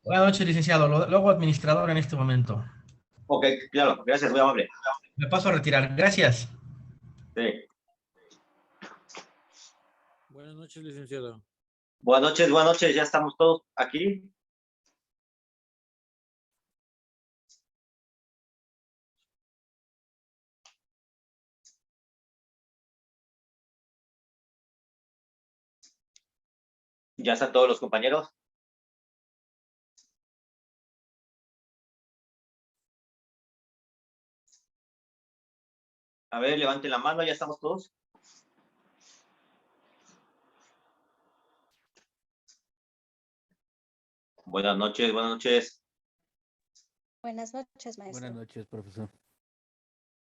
Buenas noches, licenciado. Luego administrador en este momento. Ok, claro, gracias, muy amable. Me paso a retirar. Gracias. Sí. Buenas noches, licenciado. Buenas noches, ya estamos todos aquí. Ya están todos los compañeros. A ver, levanten la mano, ya estamos todos. Buenas noches, buenas noches. Buenas noches, maestro. Buenas noches, profesor.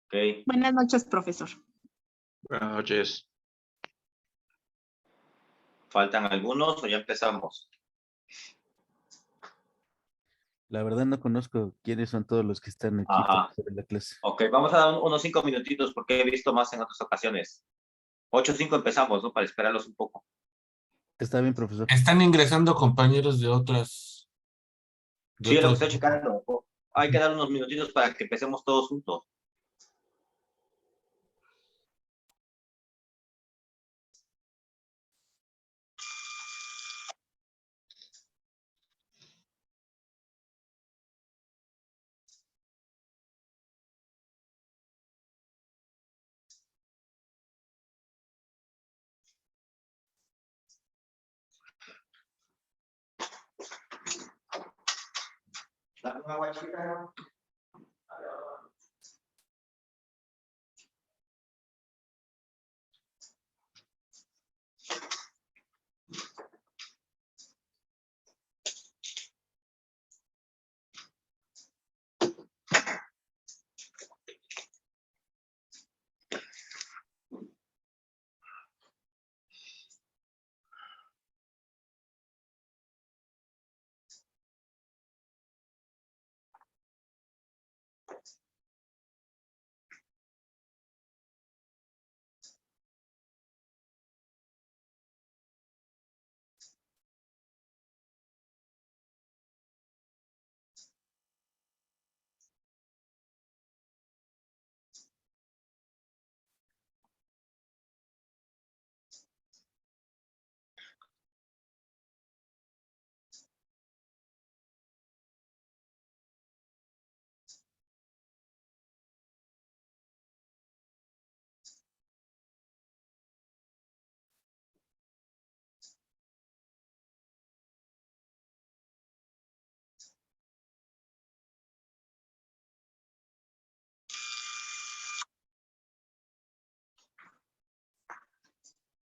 Ok, Buenas noches, profesor. Buenas noches. ¿faltan algunos o ya empezamos? La verdad no conozco quiénes son todos los que están aquí Ajá. en la clase. Ok, vamos a dar unos 5 minutitos porque he visto más en otras ocasiones. 8:05 empezamos, ¿no? Para esperarlos un poco. Está bien, profesor. Están ingresando compañeros de otras. Sí, es lo que estoy checando. Hay que dar unos minutitos para que empecemos todos juntos. Dame una guachita.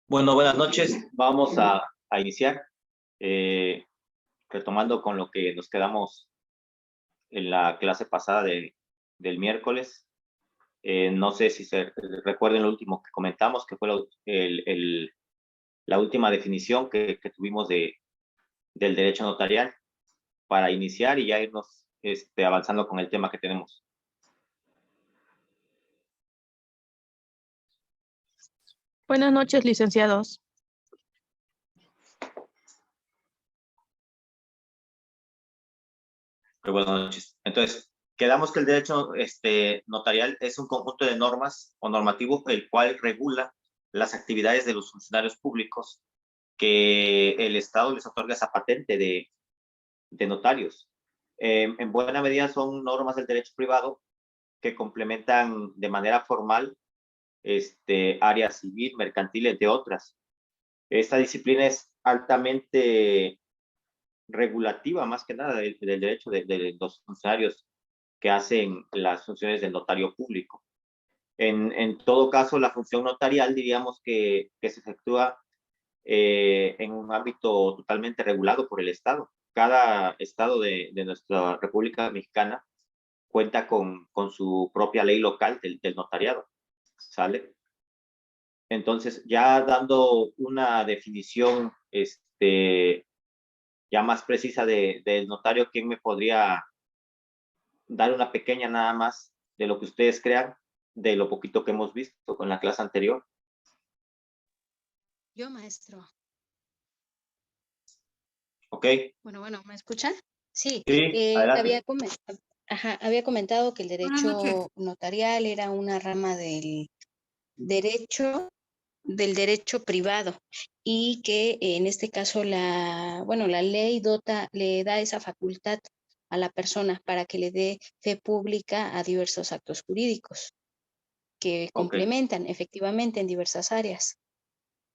Bueno, buenas noches. Vamos a iniciar, retomando con lo que nos quedamos en la clase pasada del miércoles. No sé si se recuerden lo último que comentamos, que fue la última definición que tuvimos del derecho notarial para iniciar y ya irnos avanzando con el tema que tenemos. Buenas noches, licenciados. Buenas noches. Entonces, quedamos que el derecho notarial es un conjunto de normas o normativo el cual regula las actividades de los funcionarios públicos que el Estado les otorga esa patente de notarios. En buena medida son normas del derecho privado que complementan de manera formal área civil, mercantil, entre otras. Esta disciplina es altamente regulativa, más que nada, del derecho de los funcionarios que hacen las funciones del notario público. En todo caso, la función notarial, diríamos que se efectúa en un ámbito totalmente regulado por el Estado. Cada estado de nuestra República Mexicana cuenta con su propia ley local del notariado, ¿sale? Entonces, ya dando una definición ya más precisa del notario, ¿quién me podría dar una pequeña nada más de lo que ustedes crean, de lo poquito que hemos visto con la clase anterior? Yo, maestro. Ok, Bueno, ¿me escuchan? Sí, Sí, adelante. había comentado que el Buenas noches. derecho notarial era una rama del derecho, privado y que en este caso la ley le da esa facultad a la persona para que le dé fe pública a diversos actos jurídicos que Ok, complementan efectivamente en diversas áreas,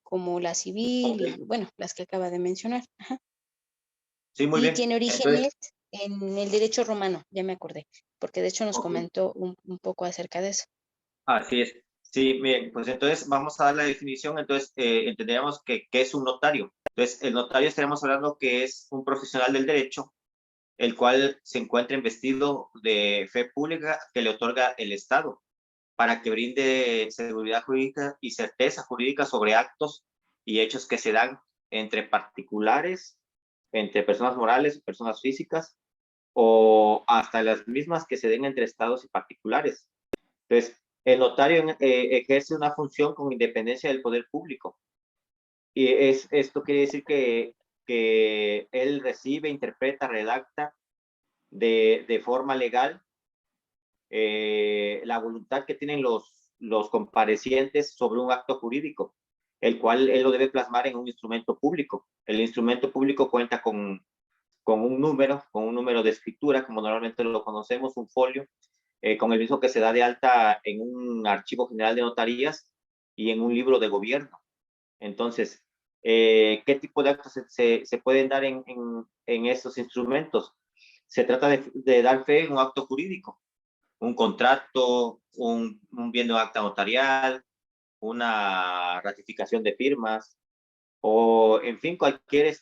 como la civil y, ok. bueno, las que acaba de mencionar. Ajá. Sí, muy Y bien. tiene Entonces, orígenes en el derecho romano, ya me acordé, porque de hecho nos ok. comentó un poco acerca de eso. Así es. Sí, bien, pues entonces vamos a dar la definición. Entonces, entenderíamos que qué es un notario. Entonces, el notario estaríamos hablando que es un profesional del derecho, el cual se encuentra investido de fe pública que le otorga el Estado para que brinde seguridad jurídica y certeza jurídica sobre actos y hechos que se dan entre particulares, entre personas morales, personas físicas, o hasta las mismas que se den entre estados y particulares. Entonces, el notario ejerce una función con independencia del poder público. Y esto quiere decir que él recibe, interpreta, redacta de forma legal la voluntad que tienen los comparecientes sobre un acto jurídico, el cual él lo debe plasmar en un instrumento público. El instrumento público cuenta con un número de escritura, como normalmente lo conocemos, un folio, con el mismo que se da de alta en un archivo general de notarías y en un libro de gobierno. Entonces, ¿qué tipo de actos se pueden dar en estos instrumentos? Se trata de dar fe en un acto jurídico, un contrato, un bien de acta notarial, una ratificación de firmas, o en fin, cualquier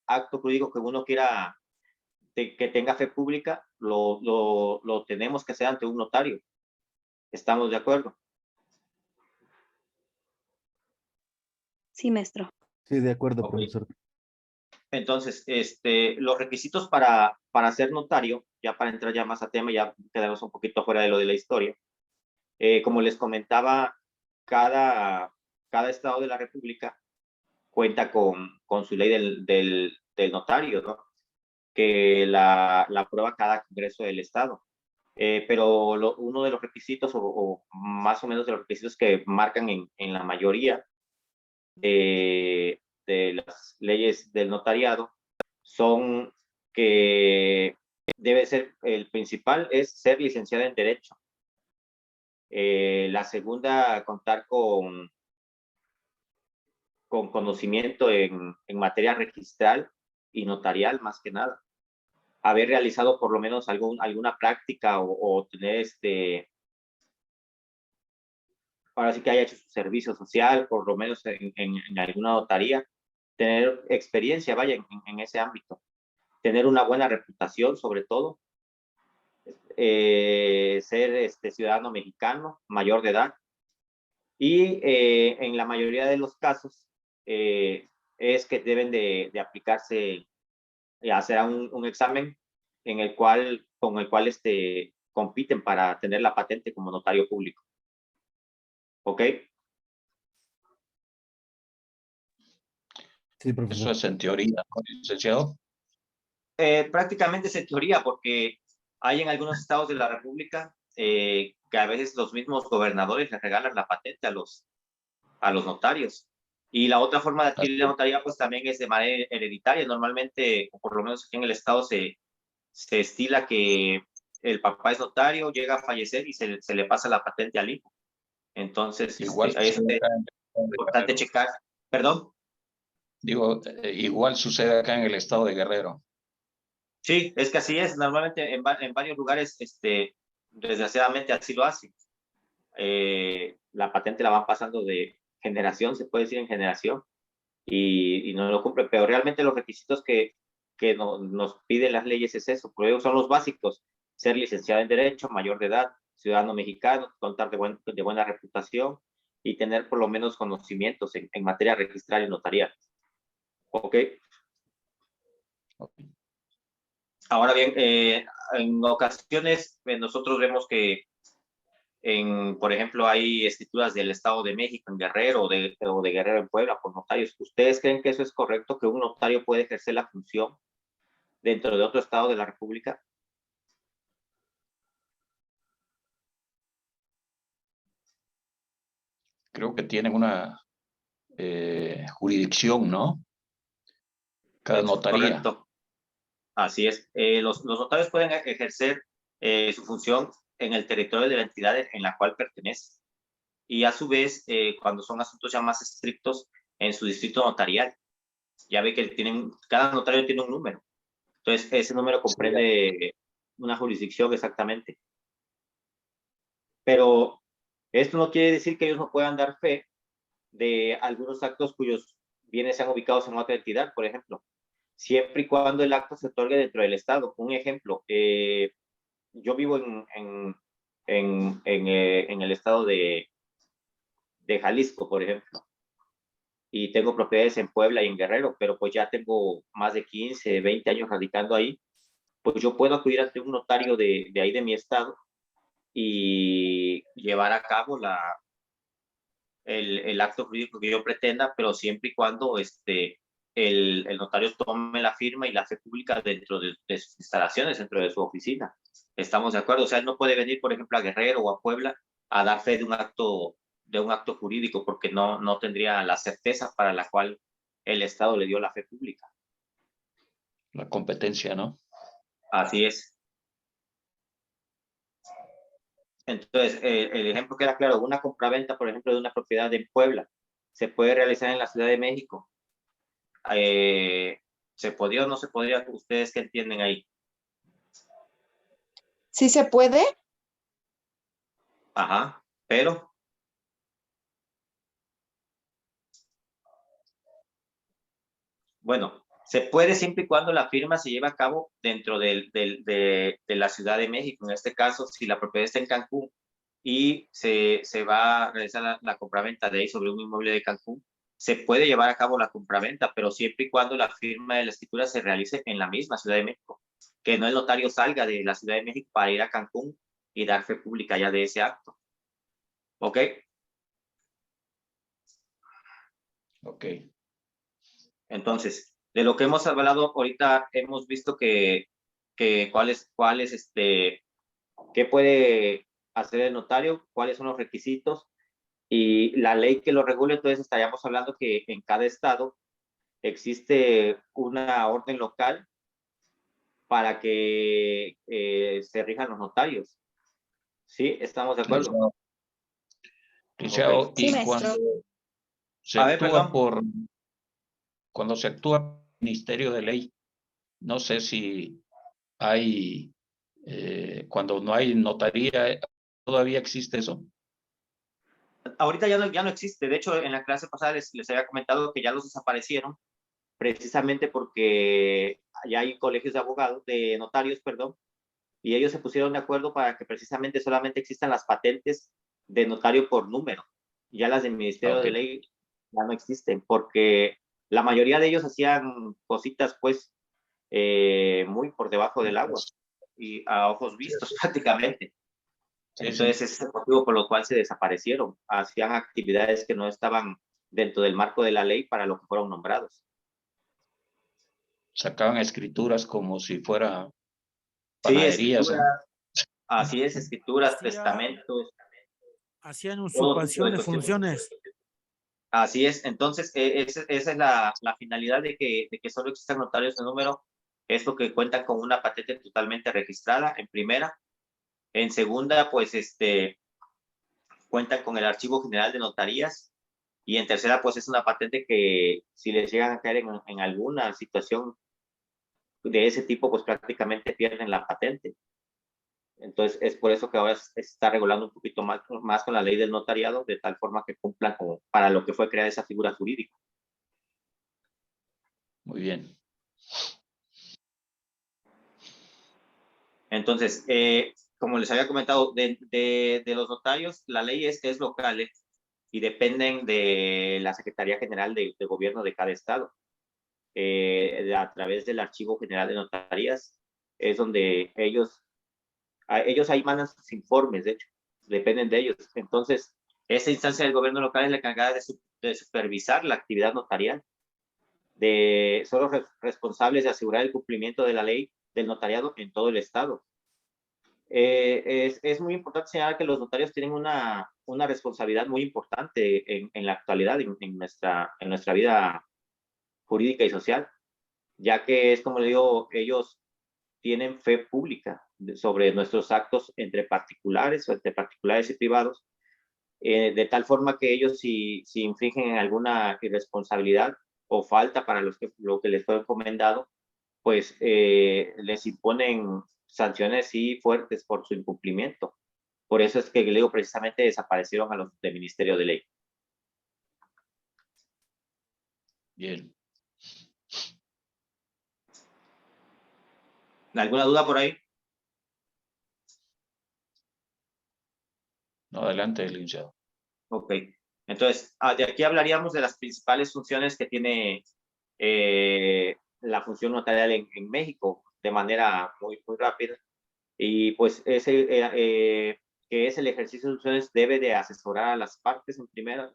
acto jurídico que uno quiera que tenga fe pública, lo tenemos que hacer ante un notario. ¿Estamos de acuerdo? Sí, maestro. Sí, de acuerdo, Ok. profesor. Entonces, los requisitos para ser notario, ya para entrar ya más a tema, ya quedamos un poquito fuera de lo de la historia. Como les comentaba, cada estado de la República cuenta con su ley del notario, ¿no? Que la aprueba cada Congreso del Estado. Pero uno de los requisitos, o más o menos de los requisitos que marcan en la mayoría de las leyes del notariado, son que debe ser, el principal es ser licenciado en Derecho. La segunda, contar con conocimiento en materia registral y notarial, más que nada. Haber realizado por lo menos alguna práctica o tener ahora sí que haya hecho su servicio social, por lo menos en alguna notaría, tener experiencia, vaya, en ese ámbito. Tener una buena reputación, sobre todo. Ser ciudadano mexicano, mayor de edad. Y en la mayoría de los casos es que deben de aplicarse, hacer un examen con el cual compiten para tener la patente como notario público. ¿Ok? Sí, Eso profesor. es en teoría, ¿no, licenciado? Prácticamente es en teoría, porque hay en algunos estados de la República que a veces los mismos gobernadores les regalan la patente a los notarios. Y la otra forma de adquirir la notaría pues también es de manera hereditaria. Normalmente, o por lo menos aquí en el estado, se estila que el papá es notario, llega a fallecer y se le pasa la patente al hijo. Entonces, Igual es sucede acá en el estado de importante Guerrero. checar. ¿Perdón? Digo, igual sucede acá en el estado de Guerrero. Sí, es que así es. Normalmente en varios lugares, desgraciadamente así lo hacen. La patente la van pasando de generación, se puede decir en generación, y no lo cumplen. Pero realmente los requisitos que nos piden las leyes es eso, porque son los básicos: ser licenciado en Derecho, mayor de edad, ciudadano mexicano, contar de buena reputación y tener por lo menos conocimientos en materia registral y notarial. ¿Ok? Okay. Ahora bien, en ocasiones nosotros vemos que por ejemplo, hay escrituras del Estado de México en Guerrero o de Guerrero en Puebla por notarios. ¿Ustedes creen que eso es correcto, que un notario puede ejercer la función dentro de otro estado de la República. Creo que tienen una jurisdicción, ¿no? Cada Eso es notaría. correcto. Así es. Los notarios pueden ejercer su función en el territorio de la entidad en la cual pertenece. Y a su vez, cuando son asuntos ya más estrictos, en su distrito notarial. Ya ve que cada notario tiene un número. Entonces, ese número comprende una jurisdicción exactamente. Pero esto no quiere decir que ellos no puedan dar fe de algunos actos cuyos bienes sean ubicados en otra entidad, por ejemplo, siempre y cuando el acto se otorgue dentro del Estado. Un ejemplo, yo vivo en el estado de Jalisco, por ejemplo, y tengo propiedades en Puebla y en Guerrero, pero pues ya tengo más de 15, 20 años radicando ahí, pues yo puedo acudir ante un notario de ahí de mi estado y llevar a cabo el acto jurídico que yo pretenda, pero siempre y cuando el notario tome la firma y la fe pública dentro de sus instalaciones, dentro de su oficina. ¿Estamos de acuerdo? O sea, él no puede venir, por ejemplo, a Guerrero o a Puebla a dar fe de un acto jurídico porque no tendría la certeza para la cual el Estado le dio la fe pública. La competencia, ¿no? Así es. Entonces, el ejemplo queda claro. Una compraventa, por ejemplo, de una propiedad en Puebla, se puede realizar en la Ciudad de México. ¿Se podría o no se podría? ¿Ustedes qué entienden ahí? ¿Sí se puede? Ajá, pero bueno, se puede siempre y cuando la firma se lleve a cabo dentro de la Ciudad de México. En este caso, si la propiedad está en Cancún y se va a realizar la compraventa de ahí sobre un inmueble de Cancún, se puede llevar a cabo la compraventa, pero siempre y cuando la firma de la escritura se realice en la misma Ciudad de México. Que no el notario salga de la Ciudad de México para ir a Cancún y dar fe pública ya de ese acto. ¿Ok? Ok. Entonces, de lo que hemos hablado ahorita, hemos visto que qué puede hacer el notario, cuáles son los requisitos y la ley que lo regule. Entonces, estaríamos hablando que en cada estado existe una orden local para que se rijan los notarios. ¿Sí? ¿Estamos de acuerdo? Licenciado, Ok. Sí, y maestro. se A ver, actúa perdón. cuando se actúa por Ministerio de Ley, no sé si hay, cuando no hay notaría, ¿todavía existe eso? Ahorita ya no existe. De hecho, en la clase pasada les había comentado que ya los desaparecieron, precisamente porque ya hay colegios de abogados, de notarios, perdón, y ellos se pusieron de acuerdo para que precisamente solamente existan las patentes de notario por número. Ya las del Ministerio de Ley ya no existen, porque la mayoría de ellos hacían cositas, pues, muy por debajo del agua y a ojos vistos prácticamente. Entonces, ese es el motivo por lo cual se desaparecieron. Hacían actividades que no estaban dentro del marco de la ley para lo que fueron nombrados. Sacaban escrituras como si fuera Sí, panaderías, ¿no? escrituras, así es, escrituras, testamentos, Hacían todo tipo usurpación de de cuestiones. funciones. Así es. Entonces, esa es la finalidad de que solo existan notarios de número, es lo que cuentan con una patente totalmente registrada, en primera. En segunda, pues, cuentan con el Archivo General de Notarías. Y en tercera, pues, es una patente que si les llegan a caer en alguna situación de ese tipo, pues prácticamente pierden la patente. Entonces, es por eso que ahora se está regulando un poquito más con la ley del notariado, de tal forma que cumplan para lo que fue creada esa figura jurídica. Muy bien. Entonces, como les había comentado, de los notarios, la ley es local y dependen de la Secretaría General de Gobierno de cada estado. A través del Archivo General de Notarías es donde ellos ahí mandan sus informes, de hecho, dependen de ellos. Entonces, esa instancia del gobierno local es la encargada de supervisar la actividad notarial. son los responsables de asegurar el cumplimiento de la ley del notariado en todo el estado. Es muy importante señalar que los notarios tienen una responsabilidad muy importante en la actualidad, en nuestra vida jurídica y social, ya que es como le digo, ellos tienen fe pública sobre nuestros actos entre particulares o entre particulares y privados, de tal forma que ellos si infringen alguna irresponsabilidad o falta para lo que les fue encomendado, pues les imponen sanciones sí fuertes por su incumplimiento. Por eso es que le digo, precisamente desaparecieron a los del Ministerio de Ley. Bien. ¿Alguna duda por ahí? No, adelante, licenciado. Ok. Entonces, de aquí hablaríamos de las principales funciones que tiene la función notarial en México de manera muy rápida. Y pues que es el ejercicio de funciones, debe de asesorar a las partes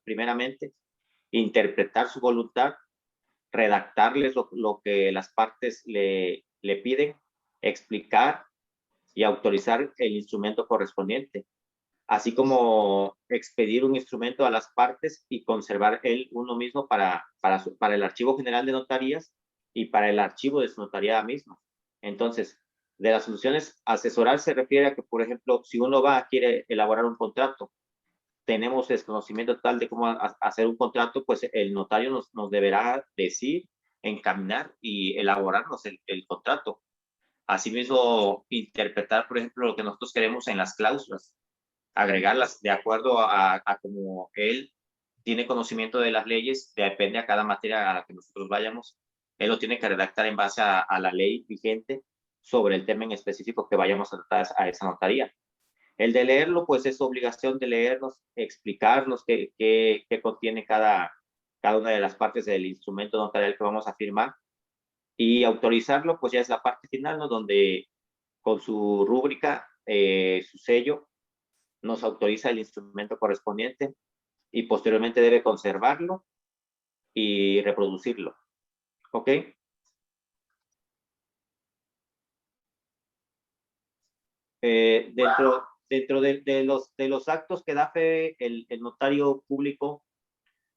primeramente, interpretar su voluntad, redactarles lo que las partes le piden, explicar y autorizar el instrumento correspondiente, así como expedir un instrumento a las partes y conservar uno mismo para el Archivo General de Notarías y para el archivo de su notariada misma. Entonces, de las funciones, asesorar se refiere a que, por ejemplo, si uno quiere elaborar un contrato, tenemos desconocimiento total de cómo hacer un contrato, pues el notario nos deberá decir, encaminar y elaborarnos el contrato. Asimismo, interpretar, por ejemplo, lo que nosotros queremos en las cláusulas, agregarlas de acuerdo a como él tiene conocimiento de las leyes, depende a cada materia a la que nosotros vayamos, él lo tiene que redactar en base a la ley vigente sobre el tema en específico que vayamos a tratar a esa notaría. El de leerlo, pues es obligación de leernos, explicarnos qué contiene cada una de las partes del instrumento notarial que vamos a firmar, y autorizarlo, pues ya es la parte final, ¿no? Donde con su rúbrica, su sello, nos autoriza el instrumento correspondiente y posteriormente debe conservarlo y reproducirlo. ¿Ok? Dentro de los actos que da fe el notario público,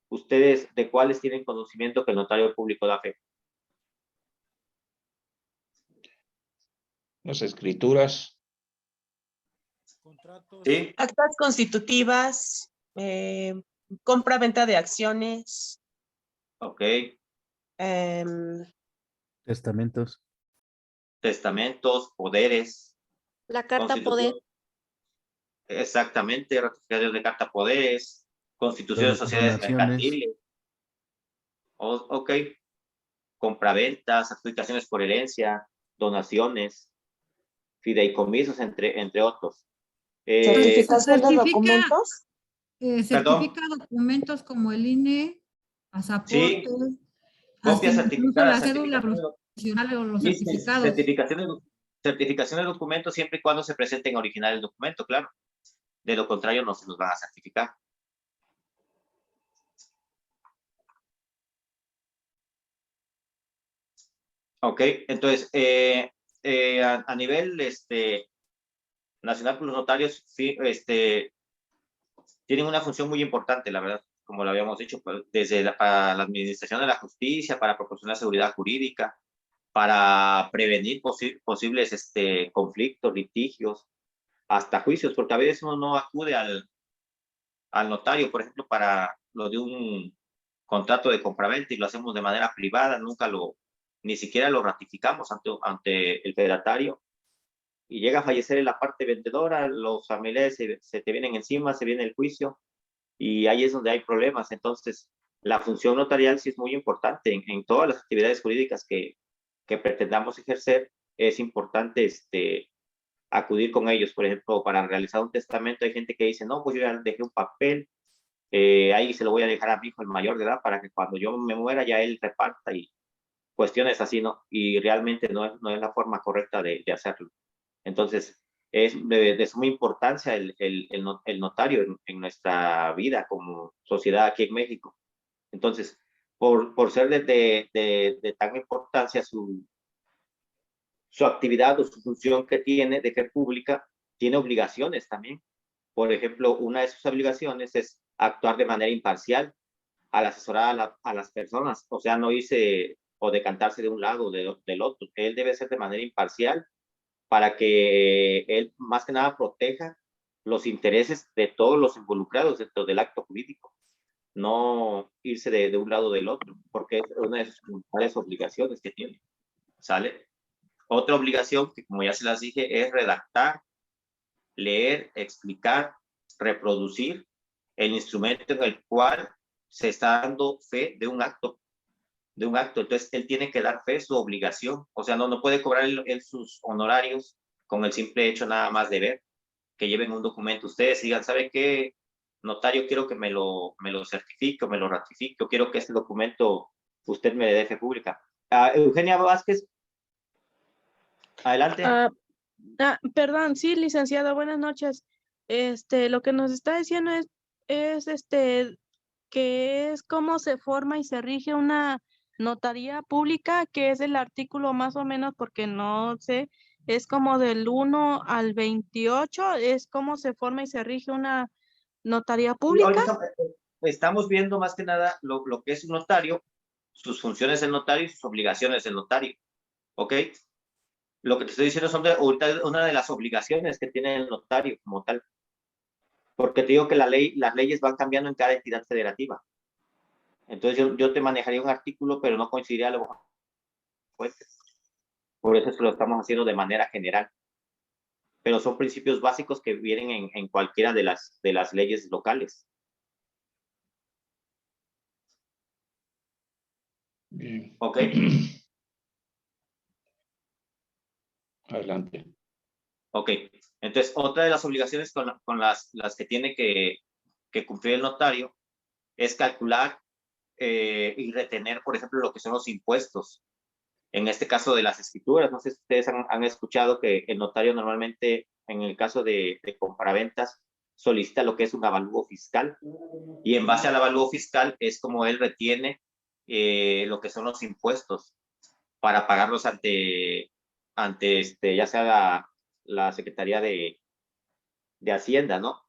¿ustedes de cuáles tienen conocimiento que el notario público da fe? Las escrituras. ¿Sí? Actas constitutivas, compra-venta de acciones. Ok. Testamentos. Testamentos, poderes. La carta poder. Exactamente, ratificaciones de carta poderes, constitución de sociedades mercantiles. Ok. Compraventas, adjudicaciones por herencia, donaciones, fideicomisos, entre otros. ¿Certificación de documentos? Certifica documentos como el INE, pasaporte, Sí, copias certificadas, la cédula profesional o los certificados. Certificación de documentos siempre y cuando se presenten original el documento, claro. De lo contrario, no se los van a certificar. Ok, entonces, a nivel nacional, pues los notarios sí, tienen una función muy importante, la verdad, como lo habíamos dicho, pues, desde para la administración de la justicia, para proporcionar seguridad jurídica, para prevenir posibles conflictos, litigios, hasta juicios, porque a veces uno no acude al notario, por ejemplo, para lo de un contrato de compraventa y lo hacemos de manera privada, ni siquiera lo ratificamos ante el fedatario, y llega a fallecer en la parte vendedora, los familiares se te vienen encima, se viene el juicio, y ahí es donde hay problemas. Entonces, la función notarial sí es muy importante en todas las actividades jurídicas que pretendamos ejercer. Es importante acudir con ellos. Por ejemplo, para realizar un testamento hay gente que dice, no, pues yo ya dejé un papel, ahí se lo voy a dejar a mi hijo el mayor de edad para que cuando yo me muera ya él reparta, y cuestiones así, ¿no? Y realmente no es la forma correcta de hacerlo. Entonces, es de suma importancia el notario en nuestra vida como sociedad aquí en México. Entonces, por ser de tan importancia su actividad o su función que tiene de fe pública, tiene obligaciones también. Por ejemplo, una de sus obligaciones es actuar de manera imparcial al asesorar a las personas, o sea, no irse o decantarse de un lado o del otro. Él debe ser de manera imparcial para que él más que nada proteja los intereses de todos los involucrados dentro del acto jurídico, no irse de un lado o del otro, porque es una de sus principales obligaciones que tiene. ¿Sale? Otra obligación que, como ya se las dije, es redactar, leer, explicar, reproducir el instrumento en el cual se está dando fe de un acto. Entonces, él tiene que dar fe, su obligación. O sea, no puede cobrar él sus honorarios con el simple hecho nada más de ver, que lleven un documento. Ustedes digan, ¿sabe qué? Notario, quiero que me lo certifique o me lo ratifique, o quiero que este documento usted me dé fe pública. Eugenia Vázquez, adelante. Perdón, sí, licenciado, buenas noches. Lo que nos está diciendo es que es cómo se forma y se rige una notaría pública, que es el artículo más o menos, porque no sé, es como del 1 al 28, es cómo se forma y se rige una notaría pública. Estamos viendo más que nada lo que es un notario, sus funciones del notario y sus obligaciones del notario. ¿Ok? Lo que te estoy diciendo son ahorita una de las obligaciones que tiene el notario como tal. Porque te digo que las leyes van cambiando en cada entidad federativa. Entonces yo te manejaría un artículo, pero no coincidiría a lo mejor. Por eso es que lo estamos haciendo de manera general. Pero son principios básicos que vienen en cualquiera de las leyes locales. Bien. ¿Ok? Adelante. Ok. Entonces, otra de las obligaciones con las que tiene que cumplir el notario es calcular y retener, por ejemplo, lo que son los impuestos. En este caso de las escrituras, no sé si ustedes han escuchado que el notario normalmente, en el caso de compraventas, solicita lo que es un avalúo fiscal, y en base al avalúo fiscal es como él retiene lo que son los impuestos para pagarlos ante ya sea la Secretaría de Hacienda, ¿no?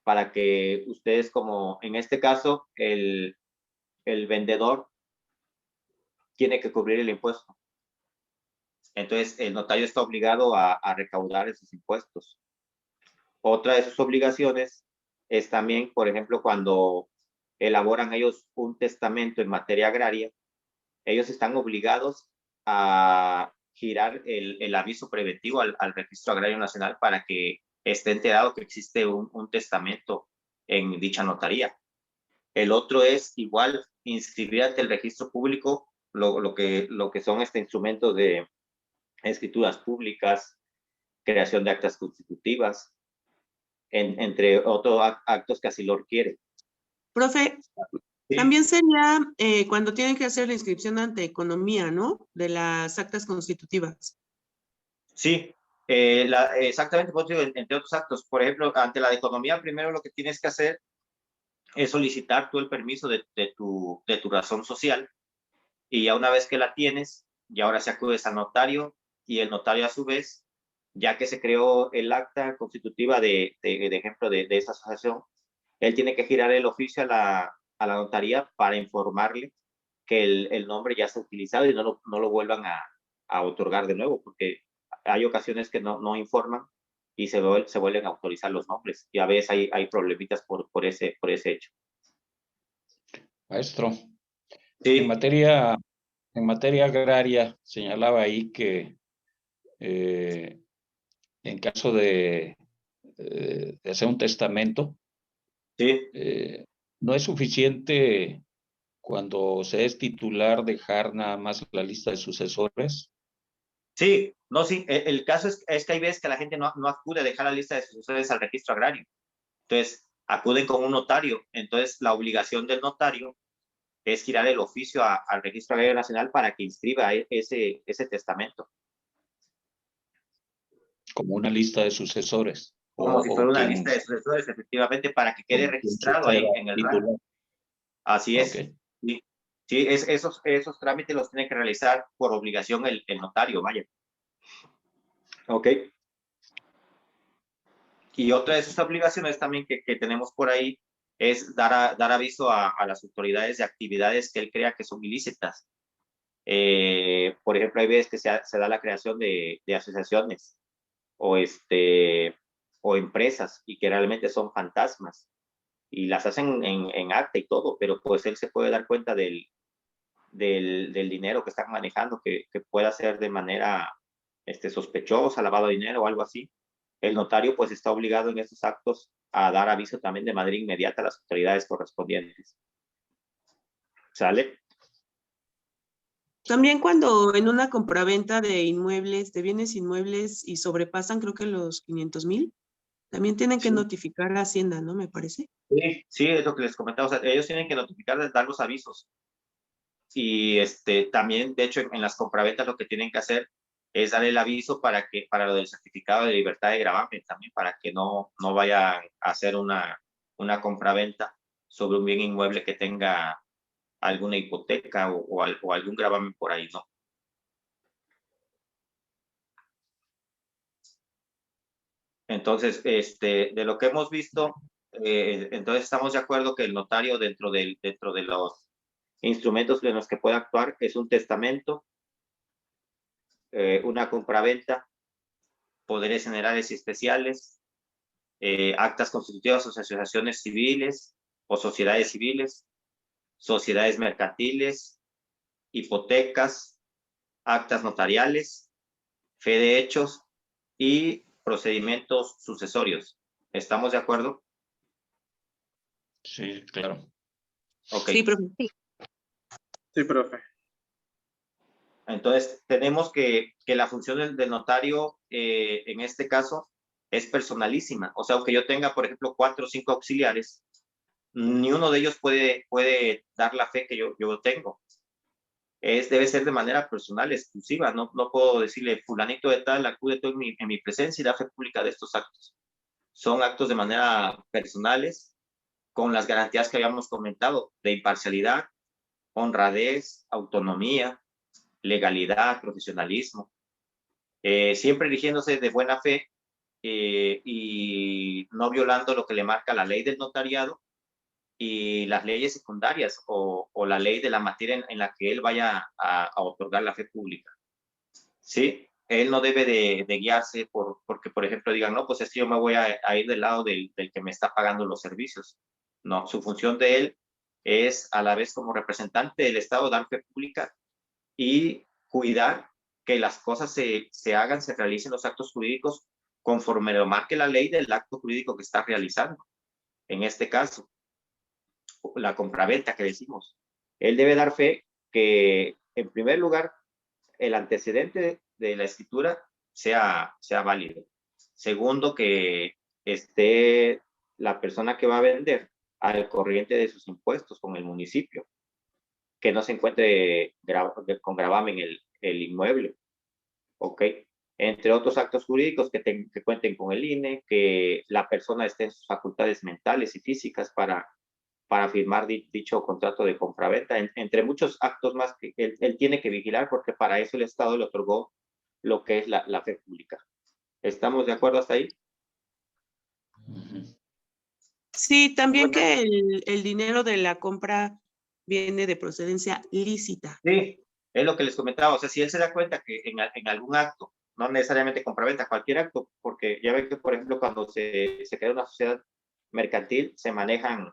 Para que ustedes, como en este caso, el vendedor tiene que cubrir el impuesto. Entonces, el notario está obligado a recaudar esos impuestos. Otra de sus obligaciones es también, por ejemplo, cuando elaboran ellos un testamento en materia agraria, ellos están obligados a girar el aviso preventivo al Registro Agrario Nacional para que esté enterado que existe un testamento en dicha notaría. El otro es igual inscribir ante el registro público lo que son instrumentos de escrituras públicas, creación de actas constitutivas, entre otros actos que así lo requiere. Profe, Sí. también sería cuando tienen que hacer la inscripción ante economía, ¿no? De las actas constitutivas. Sí, exactamente, entre otros actos. Por ejemplo, ante la de economía, primero lo que tienes que hacer es solicitar tú el permiso de tu razón social, y ya una vez que la tienes, y ahora se acudes al notario, y el notario a su vez, ya que se creó el acta constitutiva de ejemplo de esa asociación, él tiene que girar el oficio a la notaría para informarle que el nombre ya se ha utilizado y no lo vuelvan a otorgar de nuevo, porque hay ocasiones que no informan y se vuelven a autorizar los nombres, y a veces hay problemitas por ese hecho. Maestro, Sí. en materia agraria, señalaba ahí que en caso de hacer un testamento, Sí. no es suficiente cuando se es titular dejar nada más la lista de sucesores. Sí, no, sí. El caso es que hay veces que la gente no acude a dejar la lista de sucesores al registro agrario. Entonces, acuden con un notario. Entonces, la obligación del notario es girar el oficio al Registro Agrario Nacional para que inscriba ese testamento. Como una lista de sucesores. Como si fuera una lista de sucesores, efectivamente, para que quede registrado ahí en el RAN. Así es. Okay. Sí, esos trámites los tiene que realizar por obligación el notario, vaya. Ok. Y otra de sus obligaciones también que tenemos por ahí es dar aviso a las autoridades de actividades que él crea que son ilícitas. Por ejemplo, hay veces que se da la creación de asociaciones o, o empresas y que realmente son fantasmas y las hacen en acta y todo, pero pues él se puede dar cuenta del dinero que están manejando, que pueda ser de manera sospechosa, lavado de dinero o algo así. El notario pues está obligado en estos actos a dar aviso también de manera inmediata a las autoridades correspondientes. ¿Sale? También cuando en una compraventa de inmuebles, de bienes inmuebles y sobrepasan creo que los 500,000, también tienen que Sí. notificar a Hacienda, ¿no? Me parece. Sí, sí, es lo que les comentaba. O sea, ellos tienen que notificar, dar los avisos. Y también, de hecho, en las compraventas lo que tienen que hacer es dar el aviso para lo del certificado de libertad de gravamen también, para que no vayan a hacer una compraventa sobre un bien inmueble que tenga alguna hipoteca o algún gravamen por ahí, ¿no? Entonces, de lo que hemos visto, entonces estamos de acuerdo que el notario dentro de los instrumentos en los que puede actuar es un testamento, una compraventa, poderes generales y especiales, actas constitutivas o asociaciones civiles o sociedades civiles, sociedades mercantiles, hipotecas, actas notariales, fe de hechos y procedimientos sucesorios. ¿Estamos de acuerdo? Sí, claro. Ok. Sí, profe. Sí, profe. Entonces, tenemos que la función del notario en este caso es personalísima. O sea, aunque yo tenga, por ejemplo, 4 o 5 auxiliares, ni uno de ellos puede dar la fe que yo tengo. Debe ser de manera personal, exclusiva. No puedo decirle, fulanito de tal, acude tú en mi presencia y da fe pública de estos actos. Son actos de manera personales, con las garantías que habíamos comentado, de imparcialidad, honradez, autonomía, legalidad, profesionalismo, siempre erigiéndose de buena fe y no violando lo que le marca la ley del notariado y las leyes secundarias o la ley de la materia en la que él vaya a otorgar la fe pública. ¿Sí? Él no debe de guiarse porque, por ejemplo, digan, no, pues es que yo me voy a ir del lado del que me está pagando los servicios. No, su función de él es a la vez como representante del Estado dar fe pública y cuidar que las cosas se hagan, se realicen los actos jurídicos conforme lo marque la ley del acto jurídico que está realizando. En este caso, la compraventa que decimos. Él debe dar fe que, en primer lugar, el antecedente de la escritura sea válido. Segundo, que esté la persona que va a vender al corriente de sus impuestos con el municipio, que no se encuentre con gravamen el inmueble, ¿ok? Entre otros actos jurídicos que cuenten con el INE, que la persona esté en sus facultades mentales y físicas para firmar dicho contrato de compraventa, entre muchos actos más que él tiene que vigilar, porque para eso el Estado le otorgó lo que es la fe pública. ¿Estamos de acuerdo hasta ahí? Sí, también que el dinero de la compra viene de procedencia lícita. Sí, es lo que les comentaba. O sea, si él se da cuenta que en algún acto, no necesariamente compraventa, cualquier acto, porque ya ven que, por ejemplo, cuando se crea una sociedad mercantil, se manejan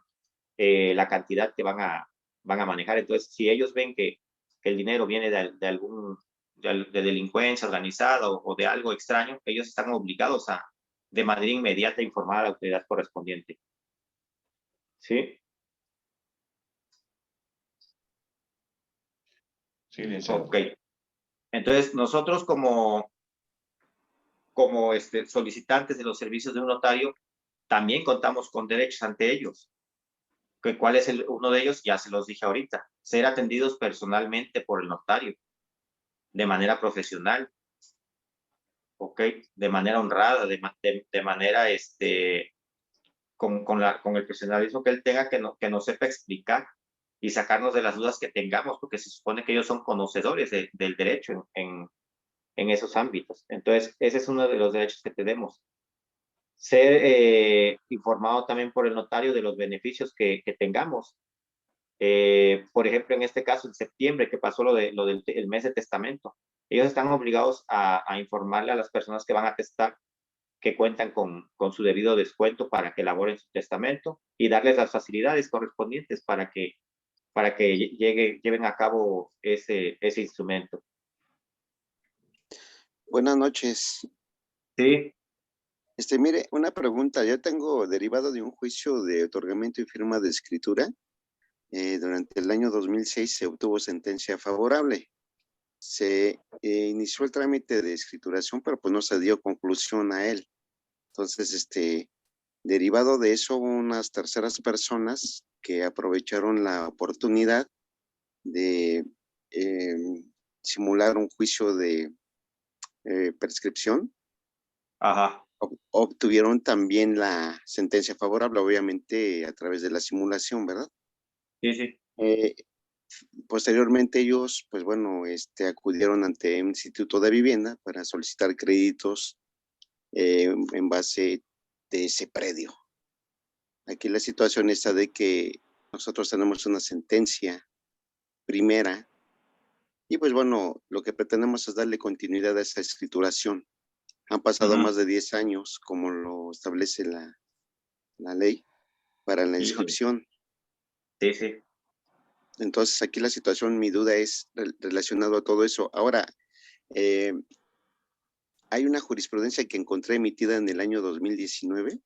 la cantidad que van a manejar. Entonces, si ellos ven que el dinero viene de delincuencia organizada o de algo extraño, ellos están obligados de manera inmediata a informar a la autoridad correspondiente. ¿Sí? Sí, licenciado. Ok. Entonces, nosotros como solicitantes de los servicios de un notario, también contamos con derechos ante ellos. ¿Cuál es uno de ellos? Ya se los dije ahorita. Ser atendidos personalmente por el notario, de manera profesional, ¿ok? De manera honrada, de manera, con el profesionalismo que él tenga, que nos sepa explicar y sacarnos de las dudas que tengamos, porque se supone que ellos son conocedores del derecho en esos ámbitos. Entonces, ese es uno de los derechos que tenemos. Ser informado también por el notario de los beneficios que tengamos. Por ejemplo, en este caso, en septiembre, que pasó lo del el mes de testamento, ellos están obligados a informarle a las personas que van a testar que cuentan con su debido descuento para que elaboren su testamento y darles las facilidades correspondientes para que lleven a cabo ese instrumento. Buenas noches. Sí. Mire, una pregunta. Yo tengo derivado de un juicio de otorgamiento y firma de escritura. Durante el año 2006 se obtuvo sentencia favorable. Se inició el trámite de escrituración, pero pues no se dio conclusión a él. Entonces, derivado de eso, unas terceras personas que aprovecharon la oportunidad de simular un juicio de prescripción. Ajá. Obtuvieron también la sentencia favorable, obviamente a través de la simulación, ¿verdad? Sí, sí. Posteriormente ellos, pues bueno, acudieron ante un instituto de vivienda para solicitar créditos en base de ese predio. Aquí la situación está de que nosotros tenemos una sentencia primera y pues bueno, lo que pretendemos es darle continuidad a esa escrituración. Han pasado más de 10 años, como lo establece la ley, para la inscripción. Sí, sí. Entonces, aquí la situación, mi duda es relacionado a todo eso. Ahora, hay una jurisprudencia que encontré emitida en el año 2019,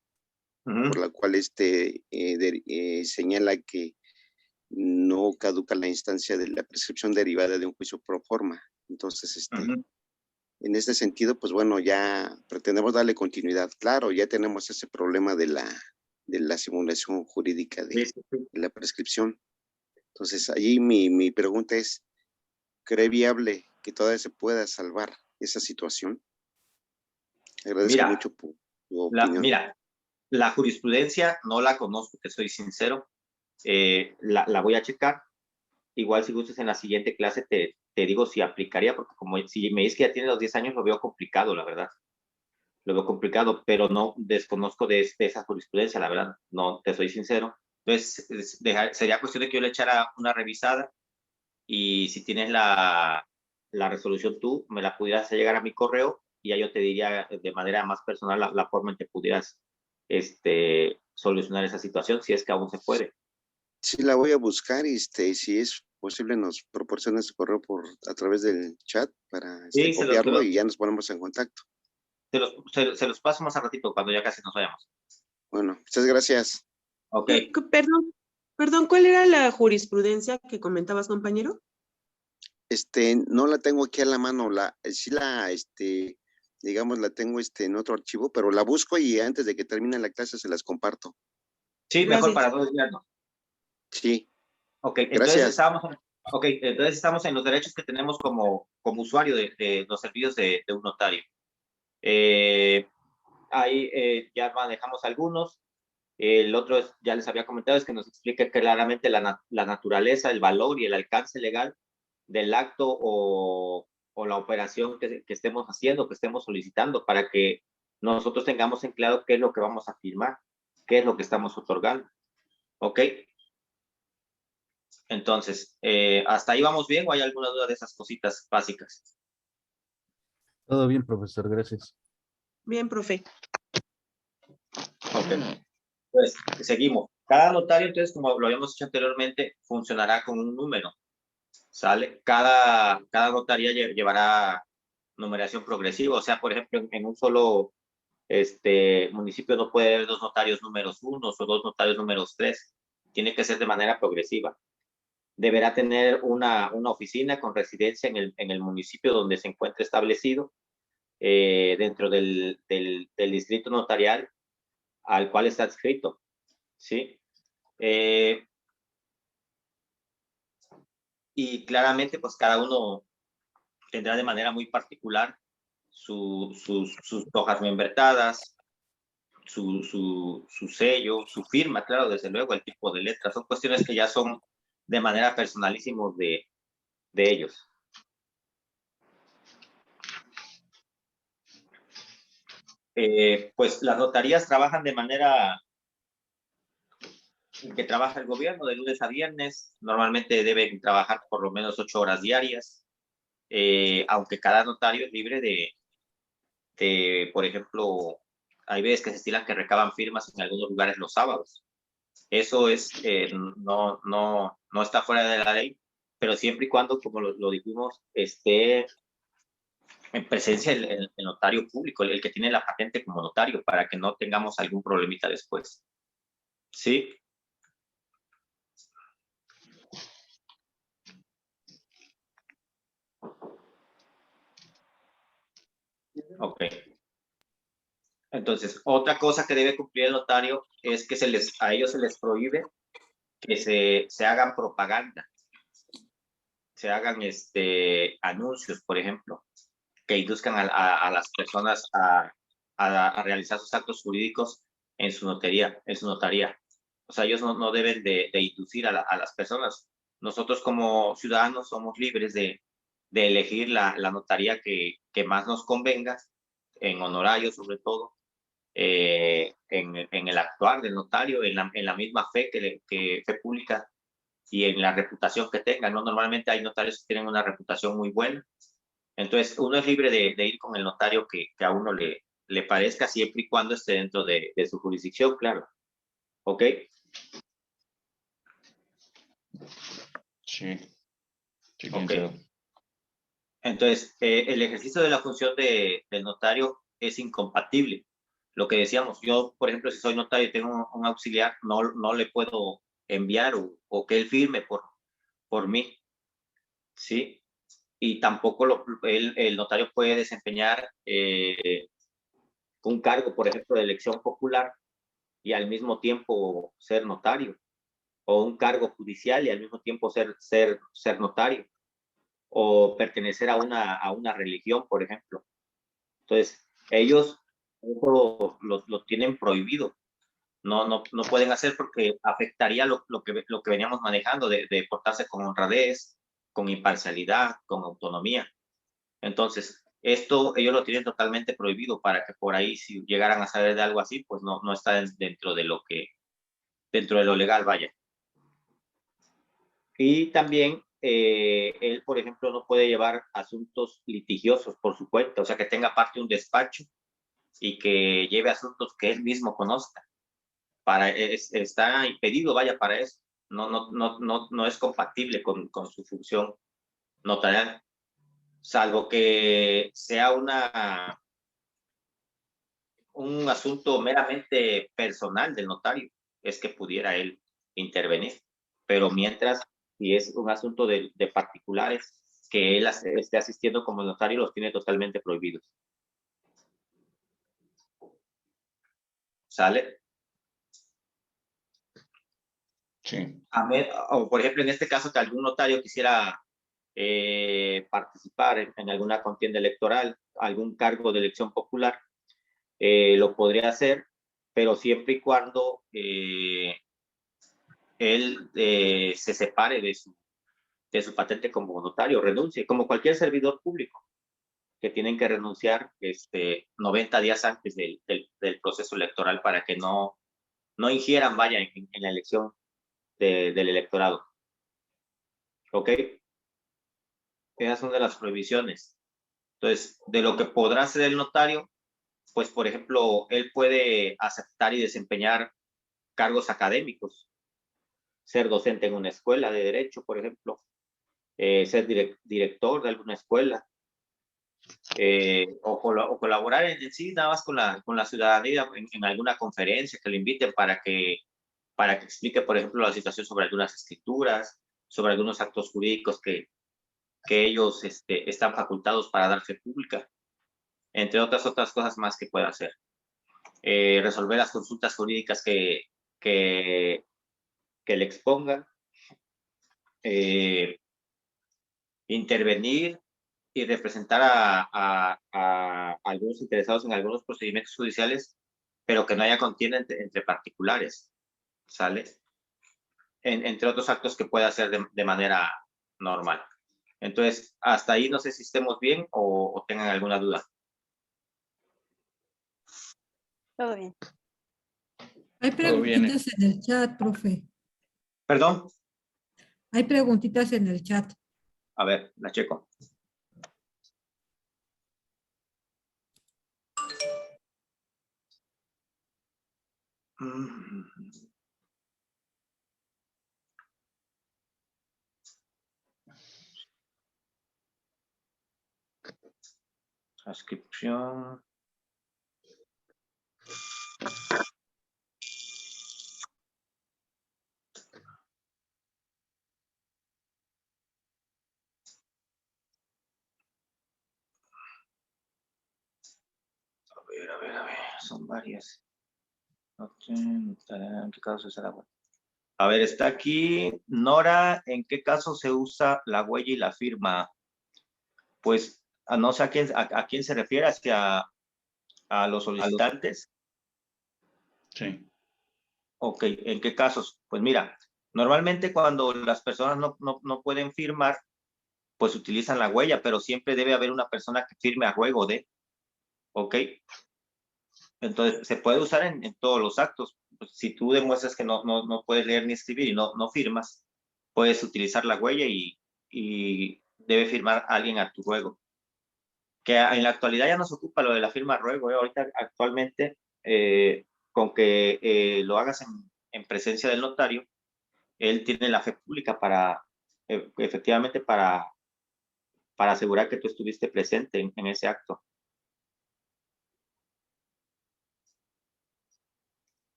por la cual señala que no caduca la instancia de la prescripción derivada de un juicio pro forma. Entonces, en este sentido, pues bueno, ya pretendemos darle continuidad. Claro, ya tenemos ese problema de la simulación jurídica de la prescripción. Entonces, allí mi pregunta es, ¿cree viable que todavía se pueda salvar esa situación? Agradezco mucho tu opinión. Mira, la jurisprudencia no la conozco, te soy sincero. La voy a checar. Igual si gustas en la siguiente clase te digo si aplicaría, porque como si me dices que ya tiene los 10 años, lo veo complicado, la verdad. Lo veo complicado, pero no desconozco de esa jurisprudencia, la verdad. No, te soy sincero. Entonces, sería cuestión de que yo le echara una revisada y si tienes la resolución tú, me la pudieras hacer llegar a mi correo y ya yo te diría de manera más personal la forma en que pudieras solucionar esa situación, si es que aún se puede. Sí, la voy a buscar y si es posible nos proporciona su correo a través del chat para copiarlo y ya nos ponemos en contacto. Se los paso más a ratito cuando ya casi nos vayamos. Bueno, muchas gracias. Ok. Perdón, ¿cuál era la jurisprudencia que comentabas, compañero? No la tengo aquí a la mano, digamos, la tengo en otro archivo, pero la busco y antes de que termine la clase se las comparto. Sí, mejor para no desviarnos. Sí. Ok, entonces estamos en los derechos que tenemos como usuario de los servicios de un notario. Ahí ya manejamos algunos. El otro, ya les había comentado, es que nos explica claramente la naturaleza, el valor y el alcance legal del acto o la operación que estemos haciendo, que estemos solicitando, para que nosotros tengamos en claro qué es lo que vamos a firmar, qué es lo que estamos otorgando. ¿Ok? Entonces, ¿hasta ahí vamos bien o hay alguna duda de esas cositas básicas? Todo bien, profesor, gracias. Bien, profe. Ok, pues seguimos. Cada notario, entonces, como lo habíamos hecho anteriormente, funcionará con un número, ¿sale? Cada notaría llevará numeración progresiva, o sea, por ejemplo, en un solo municipio no puede haber 2 notarios números 1 o 2 notarios números 3, tiene que ser de manera progresiva. Deberá tener una oficina con residencia en el municipio donde se encuentre establecido, dentro del distrito notarial al cual está adscrito, ¿sí? Y claramente, pues cada uno tendrá de manera muy particular sus hojas membretadas, su sello, su firma, claro, desde luego, el tipo de letra. Son cuestiones que ya son de manera personalísimos de ellos. Pues las notarías trabajan de manera que trabaja el gobierno de lunes a viernes. Normalmente deben trabajar por lo menos 8 horas diarias, aunque cada notario es libre de, por ejemplo, hay veces que se estilan que recaban firmas en algunos lugares los sábados. Eso no está fuera de la ley, pero siempre y cuando, como lo dijimos, esté en presencia el notario público, el que tiene la patente como notario, para que no tengamos algún problemita después. ¿Sí? Ok. Entonces, otra cosa que debe cumplir el notario es que a ellos se les prohíbe que se hagan propaganda, se hagan anuncios, por ejemplo, que induzcan a las personas a realizar sus actos jurídicos en su notaría. O sea, ellos no deben de inducir a las personas. Nosotros como ciudadanos somos libres de elegir la notaría que más nos convenga, en honorario sobre todo, en el actuar del notario, en la misma fe que fe pública y en la reputación que tengan, ¿no? Normalmente hay notarios que tienen una reputación muy buena. Entonces, uno es libre de ir con el notario que a uno le parezca, siempre y cuando esté dentro de su jurisdicción, claro. ¿Ok? Sí. Sí, Ok. licenciado. Entonces, el ejercicio de la función del notario es incompatible. Lo que decíamos, yo, por ejemplo, si soy notario y tengo un auxiliar, no le puedo enviar o que él firme por mí, ¿sí? Y tampoco el notario puede desempeñar un cargo, por ejemplo, de elección popular y al mismo tiempo ser notario, o un cargo judicial y al mismo tiempo ser notario, o pertenecer a una religión, por ejemplo. Entonces, ellos lo tienen prohibido. No pueden hacer porque afectaría lo que veníamos manejando de portarse con honradez, con imparcialidad, con autonomía. Entonces, esto ellos lo tienen totalmente prohibido para que por ahí, si llegaran a saber de algo así, pues no está dentro de lo legal, vaya. Y también él, por ejemplo, no puede llevar asuntos litigiosos por su cuenta, o sea, que tenga aparte un despacho y que lleve asuntos que él mismo conozca. Está impedido, vaya, para eso. No es compatible con su función notarial, salvo que sea un asunto meramente personal del notario, es que pudiera él intervenir. Pero mientras, si es un asunto de particulares que él esté asistiendo como notario, los tiene totalmente prohibidos. ¿Sale? Sí. O por ejemplo, en este caso, que algún notario quisiera participar en alguna contienda electoral, algún cargo de elección popular, lo podría hacer, pero siempre y cuando él se separe de su patente como notario, renuncie, como cualquier servidor público, que tienen que renunciar 90 días antes del proceso electoral para que no ingieran, vaya, en la elección del electorado. ¿Ok? Esas son de las prohibiciones. Entonces, de lo que podrá hacer el notario, pues, por ejemplo, él puede aceptar y desempeñar cargos académicos, ser docente en una escuela de derecho, por ejemplo, ser director de alguna escuela, o colaborar en sí nada más con la ciudadanía en alguna conferencia que le inviten para que explique, por ejemplo, la situación sobre algunas escrituras, sobre algunos actos jurídicos que ellos están facultados para dar fe pública, entre otras cosas más que pueda hacer. Resolver las consultas jurídicas que le expongan, intervenir y representar a algunos interesados en algunos procedimientos judiciales, pero que no haya contienda entre particulares, ¿sale? entre otros actos que puede hacer de manera normal. Entonces, hasta ahí no sé si estemos bien o tengan alguna duda. Todo bien. Hay Todo bien. preguntitas en el chat, profe. ¿Perdón? Hay preguntitas en el chat. A ver, la checo. Transcripción. A ver, son varias. ¿En qué caso se usa la huella? A ver, está aquí Nora, ¿en qué caso se usa la huella y la firma? Pues no sé a quién se refiere, hacia a los solicitantes. Sí. Ok, ¿en qué casos? Pues mira, normalmente cuando las personas no pueden firmar, pues utilizan la huella, pero siempre debe haber una persona que firme a juego de, ¿ok? Entonces, se puede usar en todos los actos. Pues, si tú demuestras que no puedes leer ni escribir y no firmas, puedes utilizar la huella y debe firmar alguien a tu juego. Que en la actualidad ya no se ocupa lo de la firma a ruego. Ahorita, actualmente, con que lo hagas en presencia del notario, él tiene la fe pública para, efectivamente, para asegurar que tú estuviste presente en ese acto.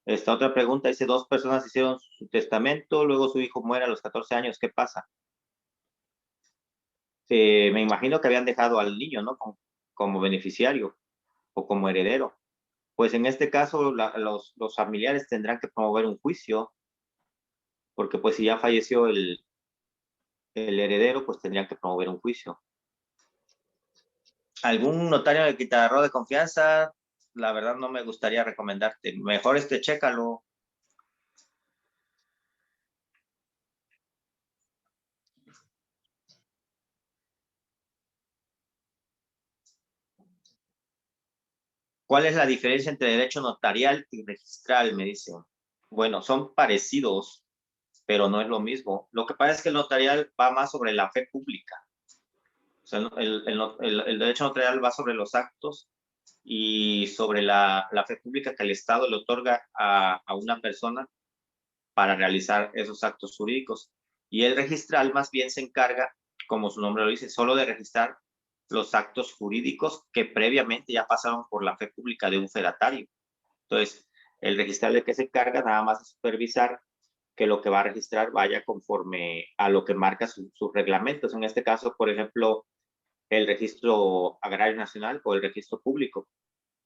Esta otra pregunta dice, 2 personas hicieron su testamento, luego su hijo muere a los 14 años, ¿qué pasa? Me imagino que habían dejado al niño, ¿no? Como beneficiario o como heredero. Pues en este caso, los familiares tendrán que promover un juicio, porque pues si ya falleció el heredero, pues tendrían que promover un juicio. ¿Algún notario de Quintana Roo de confianza? La verdad no me gustaría recomendarte. Mejor chécalo. ¿Cuál es la diferencia entre derecho notarial y registral? Me dicen. Bueno, son parecidos, pero no es lo mismo. Lo que pasa es que el notarial va más sobre la fe pública. O sea, el derecho notarial va sobre los actos y sobre la fe pública que el Estado le otorga a una persona para realizar esos actos jurídicos. Y el registral más bien se encarga, como su nombre lo dice, solo de registrar los actos jurídicos que previamente ya pasaron por la fe pública de un fedatario. Entonces, el registral de que se encarga nada más de supervisar que lo que va a registrar vaya conforme a lo que marca sus reglamentos. En este caso, por ejemplo, el registro agrario nacional o el registro público,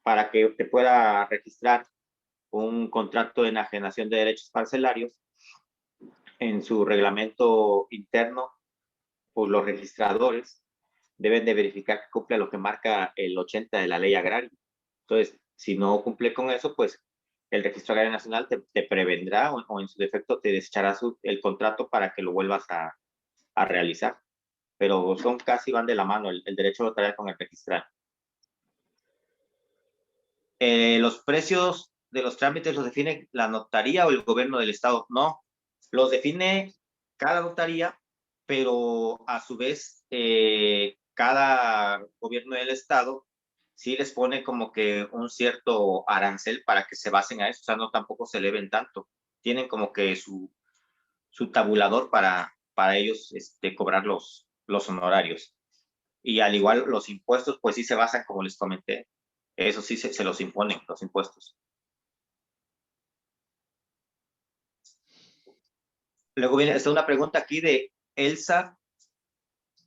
para que te pueda registrar un contrato de enajenación de derechos parcelarios en su reglamento interno, pues los registradores deben de verificar que cumple lo que marca el 80 de la ley agraria. Entonces, si no cumple con eso, pues el Registro Agrario Nacional te prevendrá o en su defecto te desechará el contrato para que lo vuelvas a realizar. Pero son casi van de la mano el derecho notarial con el registral. Los precios de los trámites los define la notaría o el gobierno del estado. No, los define cada notaría, pero a su vez cada gobierno del estado sí les pone como que un cierto arancel para que se basen a eso, o sea, no tampoco se eleven tanto. Tienen como que su tabulador para ellos cobrar los honorarios. Y al igual los impuestos, pues sí se basan, como les comenté, eso sí se los imponen, los impuestos. Luego viene una pregunta aquí de Elsa,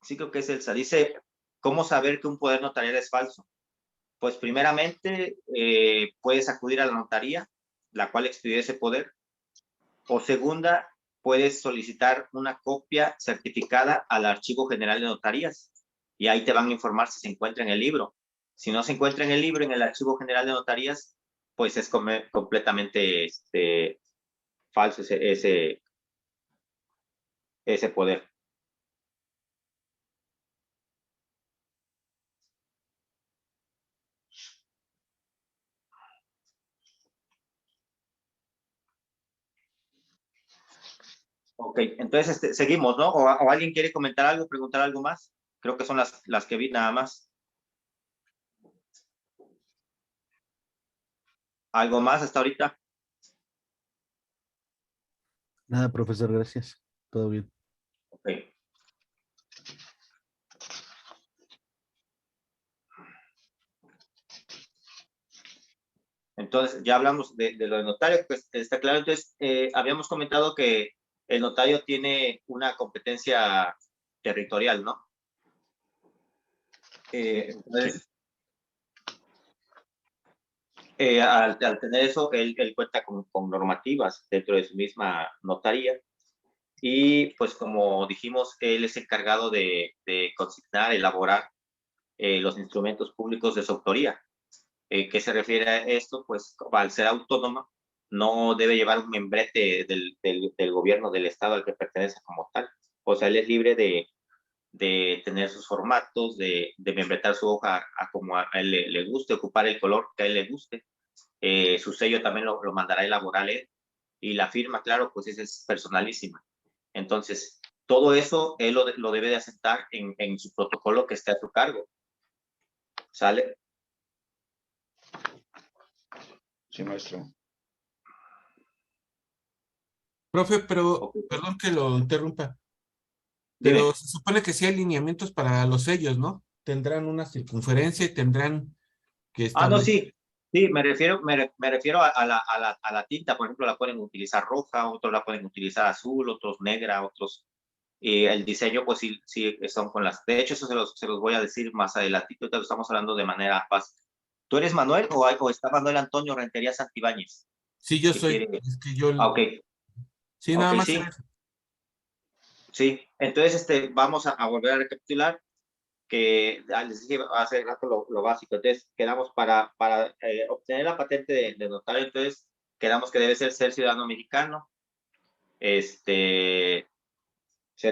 sí creo que es Elsa, dice, ¿cómo saber que un poder notarial es falso? Pues primeramente puedes acudir a la notaría, la cual expide ese poder, o segunda, puedes solicitar una copia certificada al Archivo General de Notarías y ahí te van a informar si se encuentra en el libro. Si no se encuentra en el libro, en el Archivo General de Notarías, pues es completamente falso ese poder. Ok, entonces seguimos, ¿no? O alguien quiere comentar algo, preguntar algo más. Creo que son las que vi nada más. ¿Algo más hasta ahorita? Nada, profesor, gracias. Todo bien. Ok. Entonces, ya hablamos de lo de notario, pues está claro. Entonces, habíamos comentado que el notario tiene una competencia territorial, ¿no? Entonces, al tener eso, él cuenta con normativas dentro de su misma notaría. Y pues como dijimos, él es encargado de consignar, elaborar los instrumentos públicos de su autoría. ¿Qué se refiere a esto? Pues al ser autónoma, no debe llevar un membrete del gobierno del estado al que pertenece como tal. O sea, él es libre de tener sus formatos, de membretar su hoja a como a él le guste, ocupar el color que a él le guste. Su sello también lo mandará a elaborar él. Y la firma, claro, pues esa es personalísima. Entonces, todo eso él lo debe de aceptar en su protocolo que esté a su cargo. ¿Sale? Sí, maestro. Profe, pero, Ok. perdón que lo interrumpa, Dime. pero se supone que sí hay lineamientos para los sellos, ¿no? Tendrán una circunferencia y tendrán que No, establecer. sí. Sí, me refiero a la tinta. Por ejemplo, la pueden utilizar roja, otros la pueden utilizar azul, otros negra, otros. Y el diseño, pues sí, sí, son con las. De hecho, eso se los voy a decir más adelantito. Ahorita lo estamos hablando de manera básica. ¿Tú eres Manuel o está Manuel Antonio Rentería Santibáñez? Sí, yo Que soy, quiere. es que yo, Ok, sí, ok, nada más era sí, eso. sí. Entonces, vamos a volver a recapitular que les dije hace rato lo básico. Entonces, quedamos para obtener la patente de notario, entonces, quedamos que debe ser ciudadano mexicano, ser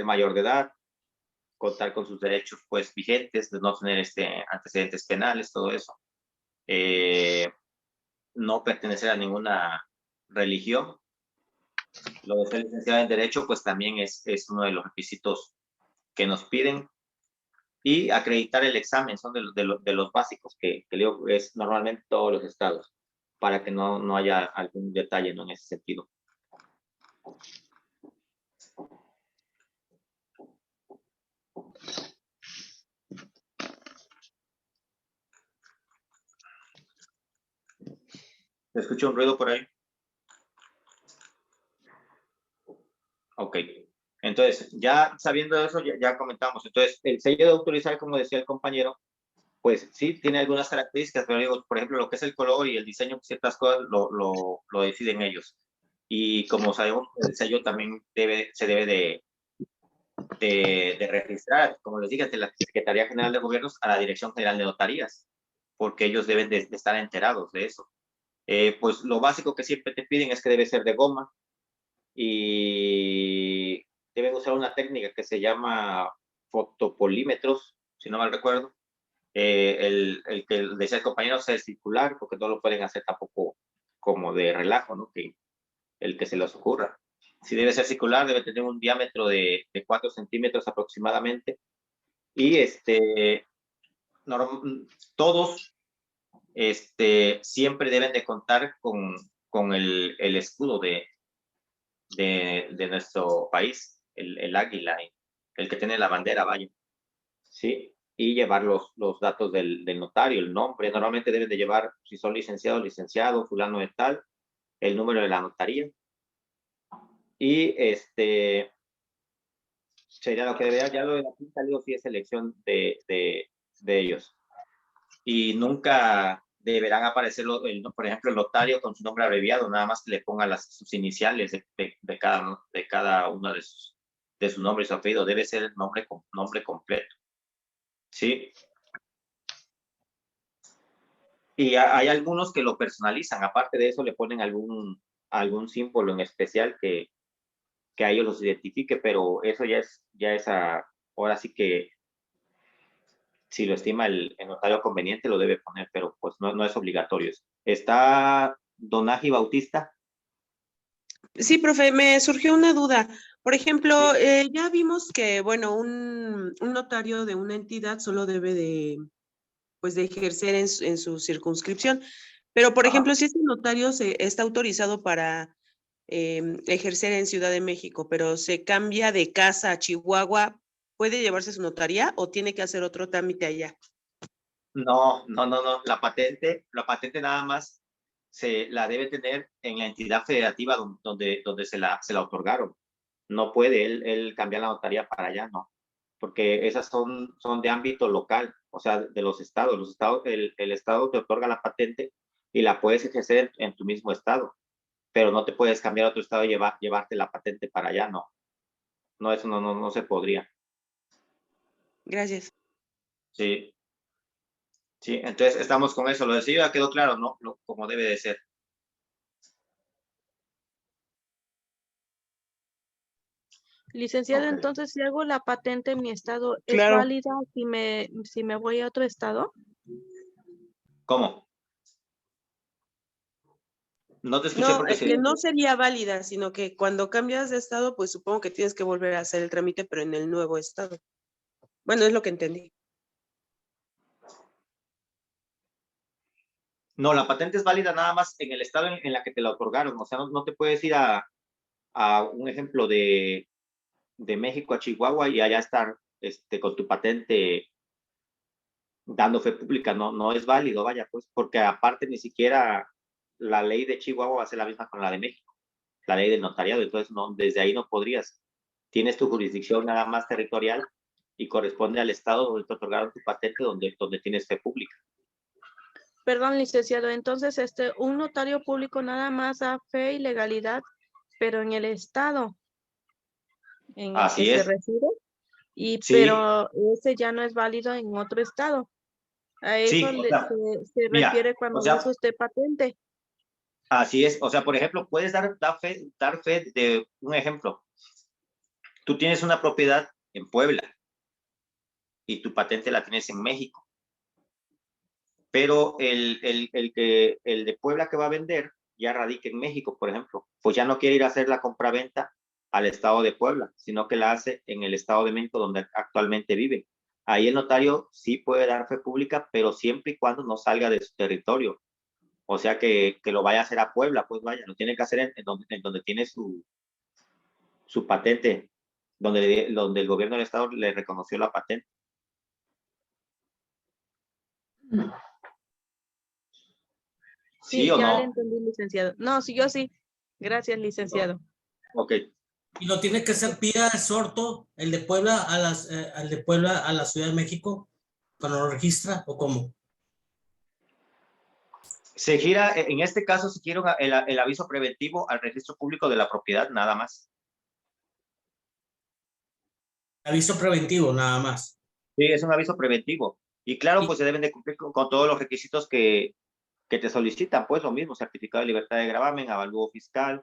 mayor de edad, contar con sus derechos, pues, vigentes, de no tener antecedentes penales, todo eso. No pertenecer a ninguna religión. Lo de ser licenciado en Derecho, pues, también es uno de los requisitos que nos piden. Y acreditar el examen son de los básicos que leo es normalmente todos los estados, para que no haya algún detalle, ¿no? En ese sentido. ¿Se escucha un ruido por ahí? Ok. Entonces, ya sabiendo eso, ya comentamos. Entonces, el sello de autorizar, como decía el compañero, pues sí, tiene algunas características, pero digo, por ejemplo, lo que es el color y el diseño, ciertas cosas lo deciden ellos. Y como sabemos, el sello también se debe de registrar, como les dije, ante la Secretaría General de Gobiernos a la Dirección General de Notarías, porque ellos deben de estar enterados de eso. Pues lo básico que siempre te piden es que debe ser de goma y deben usar una técnica que se llama fotopolímetros, si no mal recuerdo. El que decía el compañero sea circular, porque no lo pueden hacer tampoco como de relajo, ¿no? Que el que se les ocurra. Si debe ser circular, debe tener un diámetro de 4 centímetros aproximadamente. Y todos siempre deben de contar con el escudo de nuestro país, el águila, el que tiene la bandera, vaya. ¿Sí? Y llevar los datos del notario, el nombre. Normalmente deben de llevar, si son licenciado, fulano de tal, el número de la notaría. Y sería lo que debería, ya lo de la quinta, digo, sí es elección de ellos. Y nunca deberán aparecer, por ejemplo, el notario con su nombre abreviado, nada más que le ponga sus iniciales de cada uno de su nombre y su apellido. Debe ser el nombre completo. ¿Sí? Y hay algunos que lo personalizan, aparte de eso le ponen algún símbolo en especial que a ellos los identifique, pero eso ya es ahora sí que si lo estima el notario conveniente lo debe poner, pero pues no es obligatorio. Está Donaji Bautista. Sí, profe, me surgió una duda. Por ejemplo, ya vimos que, bueno, un notario de una entidad solo debe de, pues, de ejercer en su circunscripción. Pero, por ejemplo, si este notario está autorizado para ejercer en Ciudad de México, pero se cambia de casa a Chihuahua, ¿puede llevarse su notaría o tiene que hacer otro trámite allá? No. La patente nada más se la debe tener en la entidad federativa donde se la otorgaron. No puede él cambiar la notaría para allá, no. Porque esas son de ámbito local, o sea, de los estados. El estado te otorga la patente y la puedes ejercer en tu mismo estado, pero no te puedes cambiar a otro estado y llevarte la patente para allá, no. No, eso no se podría. Gracias. Sí. Sí, entonces estamos con eso. Lo de sí ya quedó claro, ¿no? Como debe de ser. Licenciado, Ok. entonces si hago la patente en mi estado, ¿es Claro. válida si me voy a otro estado? ¿Cómo? No te escuché No, porque que no sería válida, sino que cuando cambias de estado, pues supongo que tienes que volver a hacer el trámite, pero en el nuevo estado. Bueno, es lo que entendí. No, la patente es válida nada más en el estado en la que te la otorgaron. O sea, no te puedes ir a un ejemplo de México a Chihuahua y allá estar con tu patente dando fe pública. No es válido, vaya, pues, porque aparte ni siquiera la ley de Chihuahua va a ser la misma con la de México, la ley del notariado. Entonces, desde ahí no podrías. Tienes tu jurisdicción nada más territorial y corresponde al estado donde te otorgaron tu patente, donde tienes fe pública. Perdón, licenciado, entonces un notario público nada más da fe y legalidad, pero en el estado en el que Así se es. reside, Sí. pero ese ya no es válido en otro estado. A eso Sí, o sea, se mira, refiere cuando o sea, usa usted patente. así es. O sea, por ejemplo, puedes dar fe de un ejemplo. Tú tienes una propiedad en Puebla y tu patente la tienes en México, pero el de Puebla que va a vender ya radica en México, por ejemplo, pues ya no quiere ir a hacer la compraventa al estado de Puebla, sino que la hace en el estado de México donde actualmente vive. Ahí el notario sí puede dar fe pública, pero siempre y cuando no salga de su territorio. O sea, que lo vaya a hacer a Puebla, pues vaya, lo tiene que hacer en donde tiene su patente, donde el gobierno del estado le reconoció la patente. ¿Sí o ya le no? entendí, licenciado. No, sí, yo sí. Gracias, licenciado. Ok. ¿Y lo tiene que hacer vía sorto, el de Puebla al de Puebla a la Ciudad de México, cuando lo registra, o cómo? Se gira, en este caso, se gira el aviso preventivo al registro público de la propiedad, nada más. Aviso preventivo, nada más. Sí, es un aviso preventivo. Y claro, pues se deben de cumplir con todos los requisitos que te solicitan, pues lo mismo, certificado de libertad de gravamen, avalúo fiscal,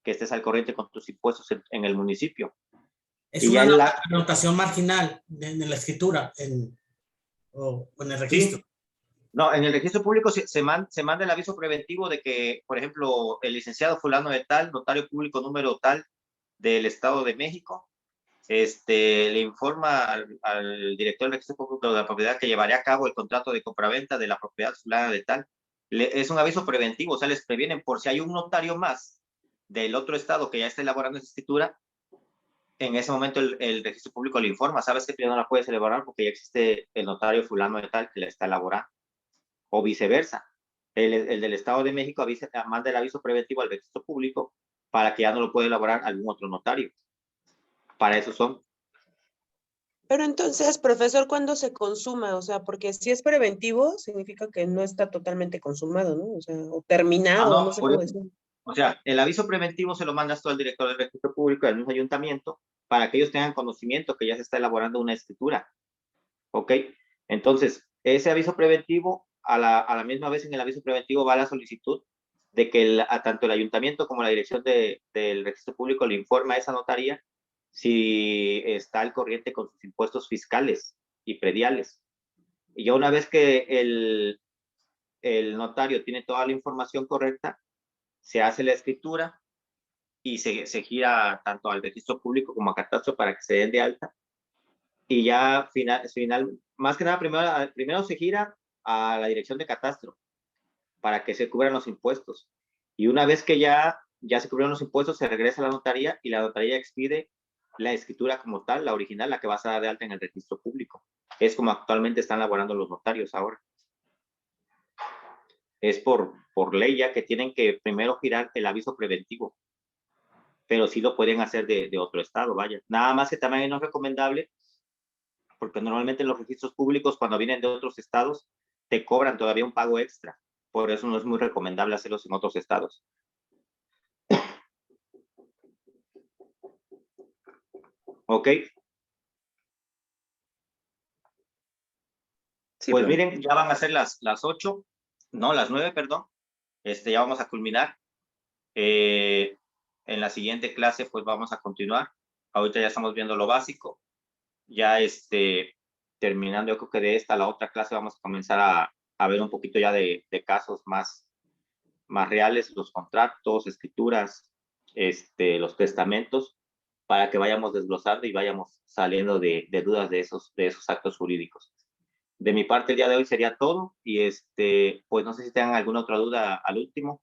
que estés al corriente con tus impuestos en el municipio. Es y una ya anotación marginal en la escritura o en el registro. Sí. No, en el registro público se manda el aviso preventivo de que, por ejemplo, el licenciado fulano de tal, notario público número tal del Estado de México, le informa al director del registro público de la propiedad que llevará a cabo el contrato de compraventa de la propiedad fulana de tal. Es un aviso preventivo, o sea, les previenen por si hay un notario más del otro estado que ya está elaborando esa escritura. En ese momento el registro público le informa, sabes que tú ya no la puedes elaborar porque ya existe el notario fulano de tal que la está elaborando, o viceversa. El del Estado de México manda el aviso preventivo al registro público para que ya no lo pueda elaborar algún otro notario. Para eso son. Pero entonces, profesor, ¿cuándo se consuma? O sea, porque si es preventivo, significa que no está totalmente consumado, ¿no? O sea, o terminado, no sé cómo decir. O sea, el aviso preventivo se lo mandas tú al director del registro público del mismo ayuntamiento para que ellos tengan conocimiento que ya se está elaborando una escritura. ¿Ok? Entonces, ese aviso preventivo, a la misma vez en el aviso preventivo va la solicitud de que tanto el ayuntamiento como la dirección del registro público le informa a esa notaría si está al corriente con sus impuestos fiscales y prediales. Y ya una vez que el notario tiene toda la información correcta, se hace la escritura y se gira tanto al registro público como a catastro para que se den de alta. Y ya más que nada, primero se gira a la dirección de catastro para que se cubran los impuestos. Y una vez que ya se cubrieron los impuestos, se regresa a la notaría y la notaría expide la escritura como tal, la original, la que vas a dar de alta en el registro público. Es como actualmente están laborando los notarios ahora. Es por ley ya que tienen que primero girar el aviso preventivo, pero sí lo pueden hacer de otro estado, vaya. Nada más que también no es recomendable, porque normalmente en los registros públicos, cuando vienen de otros estados, te cobran todavía un pago extra. Por eso no es muy recomendable hacerlos en otros estados. Ok. Sí, pues miren, ya van a ser las 8, no, las 9, perdón. Ya vamos a culminar. En la siguiente clase, pues vamos a continuar. Ahorita ya estamos viendo lo básico. Ya terminando, yo creo que de la otra clase vamos a comenzar a ver un poquito ya de casos más reales, los contratos, escrituras, los testamentos, para que vayamos desglosando y vayamos saliendo de dudas de esos actos jurídicos. De mi parte, el día de hoy sería todo y pues no sé si tengan alguna otra duda al último,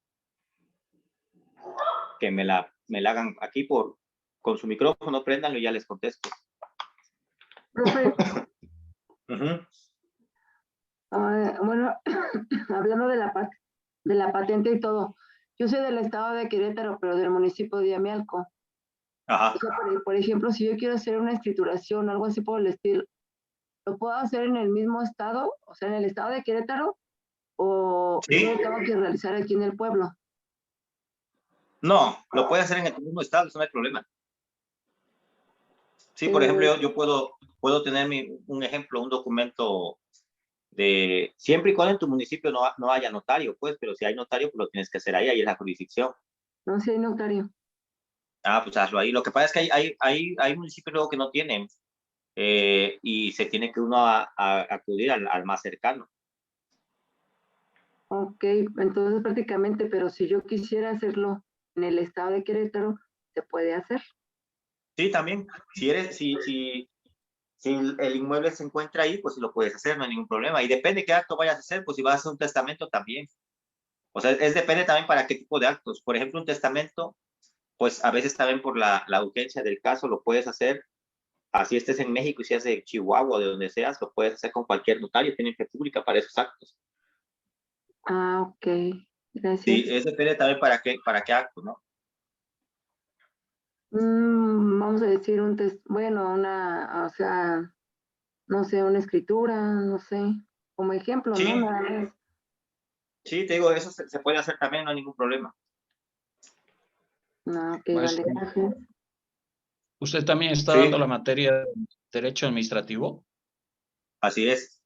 que me la hagan aquí con su micrófono, préndanlo y ya les contesto. Profe. Bueno, hablando de la patente y todo, yo soy del estado de Querétaro, pero del municipio de Amialco. Ajá. O sea, por ejemplo, si yo quiero hacer una escrituración o algo así por el estilo, ¿lo puedo hacer en el mismo estado? O sea, en el estado de Querétaro, ¿o sí. yo lo tengo que realizar aquí en el pueblo? No, lo puede hacer en el mismo estado, eso no hay problema. Sí, por ejemplo, yo puedo tener un ejemplo, un documento siempre y cuando en tu municipio no haya notario, pues, pero si hay notario, pues lo tienes que hacer ahí es la jurisdicción. No, si hay notario. Ah, pues hazlo ahí. Lo que pasa es que hay municipios luego que no tienen y se tiene que uno acudir al más cercano. Ok, entonces prácticamente, pero si yo quisiera hacerlo en el estado de Querétaro, ¿se puede hacer? Sí, también. Si el inmueble se encuentra ahí, pues lo puedes hacer, no hay ningún problema. Y depende qué acto vayas a hacer, pues si vas a hacer un testamento también. O sea, depende también para qué tipo de actos. Por ejemplo, un testamento, pues a veces también por la urgencia del caso lo puedes hacer. Así estés en México y si es de Chihuahua o de donde seas, lo puedes hacer con cualquier notario, tiene fe pública para esos actos. Ah, ok. Gracias. Sí, eso depende también para qué acto, ¿no? Vamos a decir o sea, no sé, una escritura, no sé, como ejemplo, sí. ¿no? Nada más. Sí, te digo, eso se puede hacer también, no hay ningún problema. No, ok, Pues, vale, gracias. ¿Usted también está dando la materia de derecho administrativo? Así es.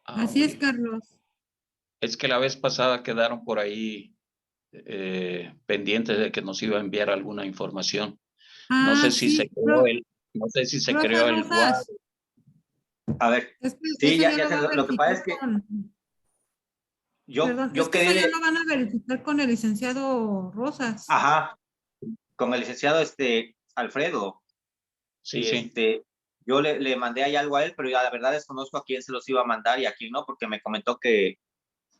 Así es, Carlos. Es que la vez pasada quedaron por ahí pendientes de que nos iba a enviar alguna información. No sé si se creó el WhatsApp. A ver, sí, ya lo que pasa es que Perdón, es que eso ya lo van a verificar con el licenciado Rosas. Ajá, con el licenciado Alfredo. Sí, y yo le mandé ahí algo a él, pero ya la verdad desconozco a quién se los iba a mandar y a quién no, porque me comentó que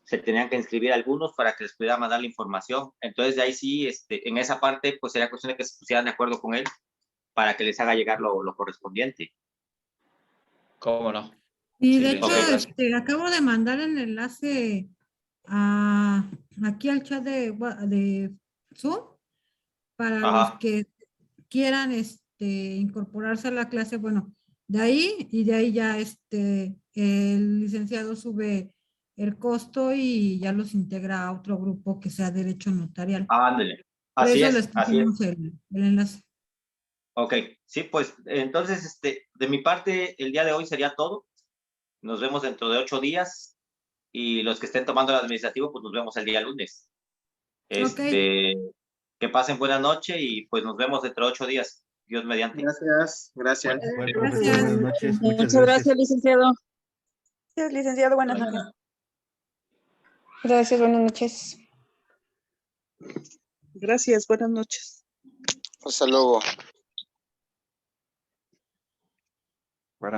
se tenían que inscribir algunos para que les pudiera mandar la información. Entonces, de ahí sí, en esa parte, pues sería cuestión de que se pusieran de acuerdo con él para que les haga llegar lo correspondiente. ¿Cómo no? Y de hecho, acabo de mandar el enlace aquí al chat de Zoom para los que quieran incorporarse a la clase. Bueno, de ahí ya el licenciado sube el costo y ya los integra a otro grupo que sea derecho notarial. Ándale. Así es. El enlace. Ok, sí, pues entonces de mi parte el día de hoy sería todo. Nos vemos dentro de 8 días y los que estén tomando el administrativo, pues nos vemos el día lunes. Que pasen buena noche y pues nos vemos dentro de 8 días. Dios mediante. Gracias. Bueno, Gracias. buenas noches. Muchas gracias, licenciado. Gracias, licenciado. Buenas noches. Gracias, buenas noches. Gracias, buenas noches. Hasta luego.